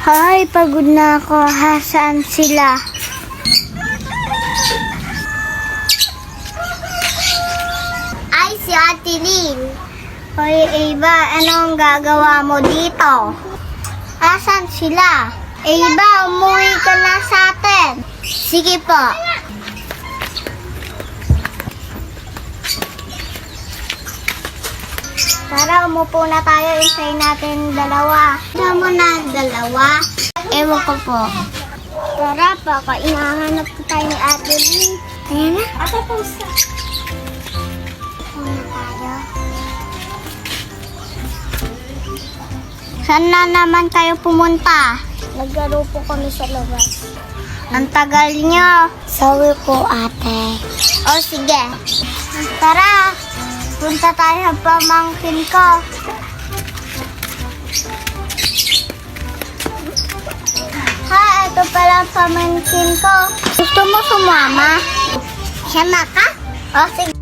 Hoy, pagod na ako. Saan sila? Ay, si Ate Lynn. Hoy, Eva, anong gagawa mo dito? Asan sila? Eva, umuwi ka na sa atin. Sige po. Tara, umupo na tayo. Isay natin dalawa. Tara mo na dalawa. Ewan ko po. Tara, baka inahanap ko tayo ni Ate Lynn. Ayan na. Ate, pusa. Una tayo. Saan na naman kayo pumunta? Naglaro po kami sa labas. Ang tagal nyo. Sawi po, ate. O, sige. Tara. Punta tayo sa pamangkin ko. Ha, ito pala ang pamangkin ko. Gusto mo sumama? Sama ka? O, sige.